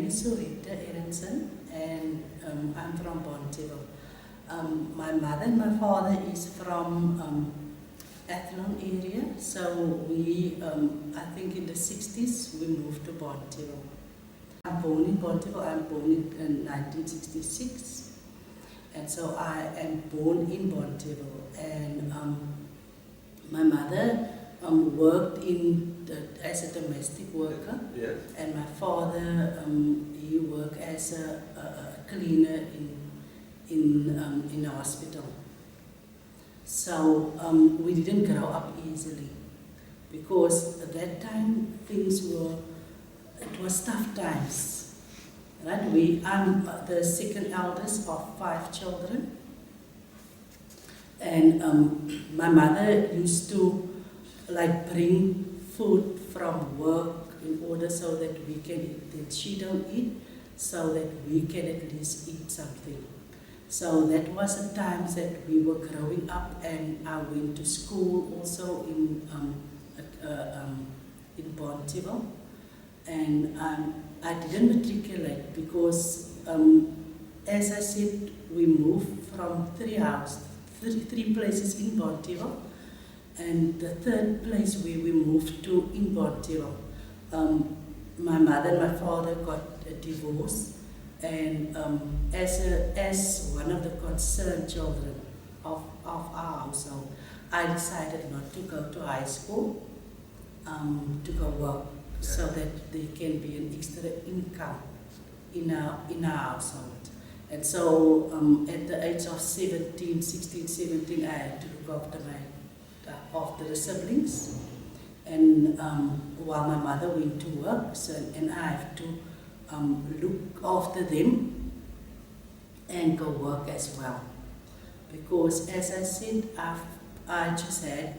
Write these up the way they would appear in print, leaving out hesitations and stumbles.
name is Suerita Ernestezen, and I'm from Bonteheuwel. My mother and my father is from Athlone area, so we, I think in the 60s, we moved to Bonteheuwel. I'm born in Bonteheuwel. I'm born in 1966, and so I am born in Bonteheuwel. And my mother worked as a domestic worker, Yes. and my father he worked as a cleaner in a hospital. So we didn't grow up easily, because at that time it was tough times. Right? I'm the second eldest of 5 children, and my mother used to bring food from work in order so that we can eat, that she don't eat, so that we can at least eat something. So that was the times that we were growing up, and I went to school also in Bonteheuwel, and I didn't matriculate because, as I said, we moved from three places in Bonteheuwel, and the third place where we moved to in Bonteheuwel, my mother and my father got a divorce, and as one of the concerned children of our household, I decided not to go to high school, to go work, so that there can be an extra income in our household. And so at the age of 16, 17, I had to look after the siblings, and while my mother went to work, and I have to look after them and go work as well, because as I said, I just had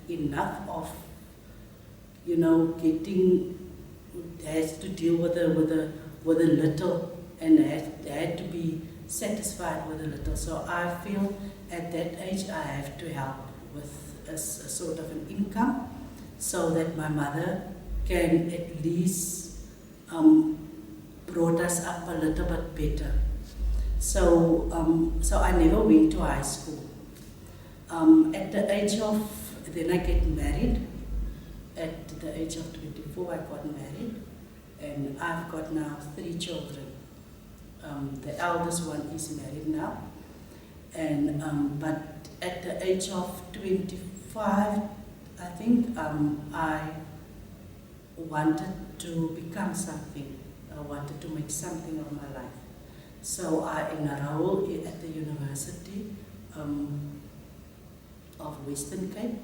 enough of has to deal with a little, and had to be satisfied with a little. So I feel at that age I have to help with a sort of an income, so that my mother can at least brought us up a little bit better. So I never went to high school. At the age of, then I get married. At the age of 24, I got married, and I've got now 3 children. The eldest one is married now, and but at the age of 25, I think I wanted to become something. I wanted to make something of my life. So I enrolled at the University of Western Cape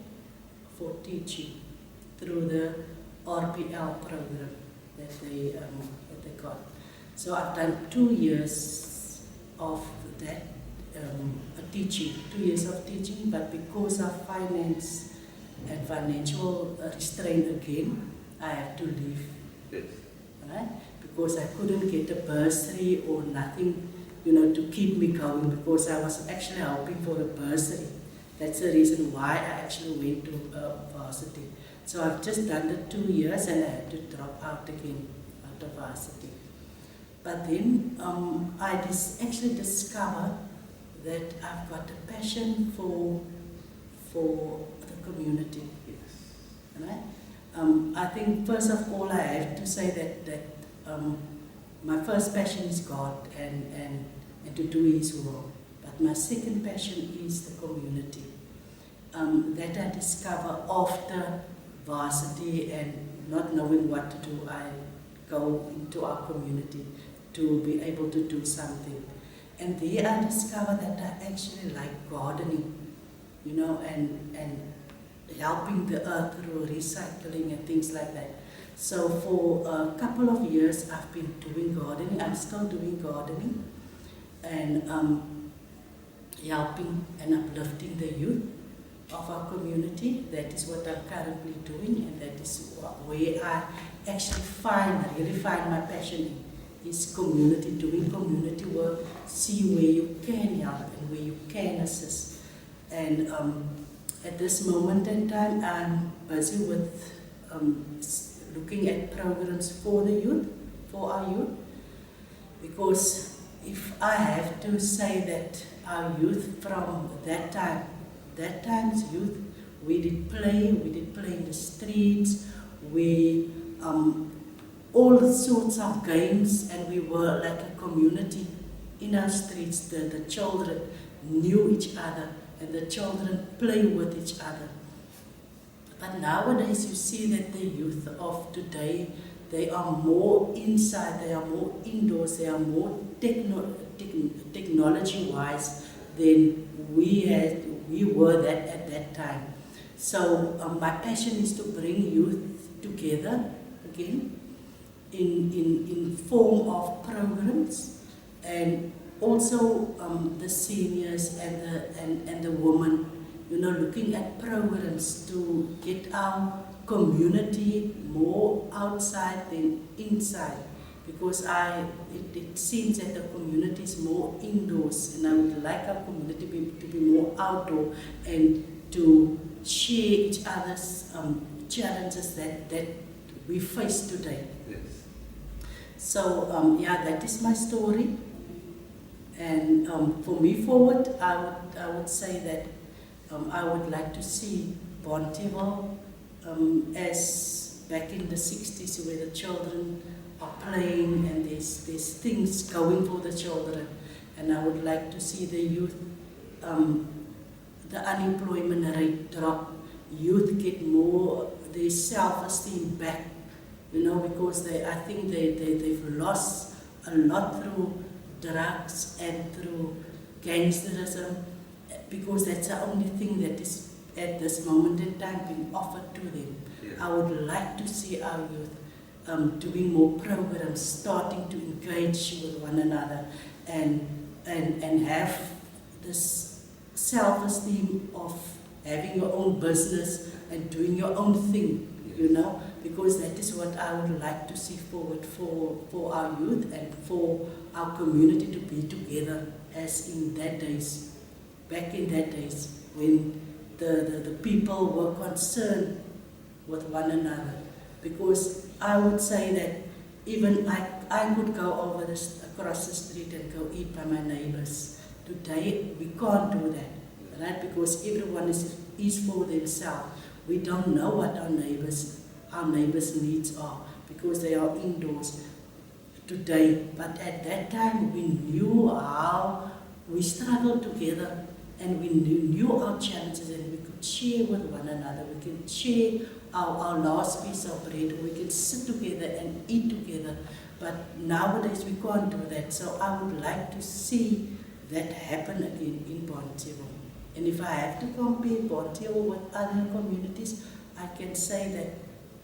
for teaching through the RPL program that they got. So I've done 2 years of that teaching, 2 years of teaching, but because of finance and financial restraint again, I had to leave. Yes. Right? Because I couldn't get a bursary or nothing, to keep me going, because I was actually hoping for a bursary. That's the reason why I actually went to varsity. So I've just done the 2 years, and I had to drop out again out of varsity. But then I actually discovered that I've got a passion for the community. Yes. Right? I think first of all I have to say that my first passion is God and to do His will. But my second passion is the community. That I discover after varsity and not knowing what to do, I go into our community to be able to do something. And there I discovered that I actually like gardening, and helping the earth through recycling and things like that. So for a couple of years I've been doing gardening. I'm still doing gardening, and helping and uplifting the youth of our community. That is what I'm currently doing, and that is where I actually really find my passion is community, doing community work, see where you can help and where you can assist. And at this moment in time, I'm busy with looking at programs for the youth, for our youth, Because if I have to say that our youth from that time's youth, we did play in the streets, we all sorts of games, and we were like a community in our streets. The children knew each other, and the children play with each other. But nowadays you see that the youth of today, they are more inside, they are more indoors, they are more technology-wise than we were that at that time. So my passion is to bring youth together again in form of programs, and also the seniors and the women, looking at programs to get our community more outside than inside, because it seems that the community is more indoors, and I would like our community to be more outdoor and to share each other's challenges that we face today. Yes. So that is my story, and for me forward, I would say that I would like to see Bonteheuwel as back in the 60s, where the children are playing and there's things going for the children, and I would like to see the youth, the unemployment rate drop, youth get more their self-esteem back, because I think they've lost a lot through drugs and through gangsterism, because that's the only thing that is at this moment in time being offered to them. Yes. I would like to see our youth doing more programs, starting to engage with one another, and have this self-esteem of having your own business and doing your own thing, because that is what I would like to see forward for our youth and for our community to be together, as in that days, back in that days when the people were concerned with one another. Because I would say that even I could go across the street and go eat by my neighbors. Today we can't do that, right? Because everyone is for themselves. We don't know what our neighbors' needs are, because they are indoors today. But at that time we knew how we struggled together, and we knew our challenges, and we could share with one another. We could share our last piece of bread, or we could sit together and eat together. But nowadays we can't do that. So I would like to see that happen again in Bonteheuwel. And if I have to compare Bonteheuwel with other communities, I can say that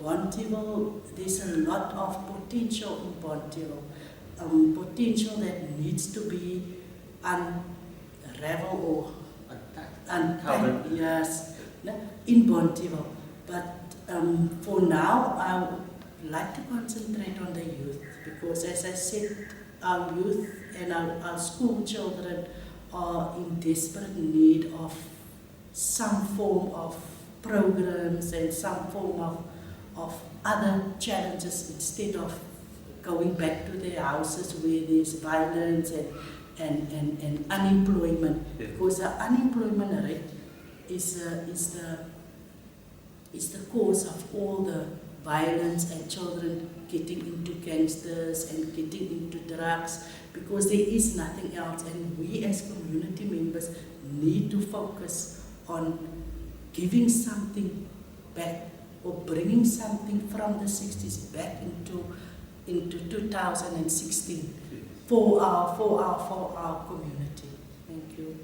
Bonteheuwel, there's a lot of potential in Bonteheuwel, potential that needs to be unraveled or unpacked, yes, in Bonteheuwel. But for now, I would like to concentrate on the youth, because as I said, our youth and our school children are in desperate need of some form of programs and some form of other challenges, instead of going back to their houses where there's violence and unemployment. Yeah. Because the unemployment rate is the cause of all the violence and children getting into gangsters and getting into drugs, because there is nothing else. And we as community members need to focus on giving something back, or bringing something from the 60s back into 2016 for our community. Thank you.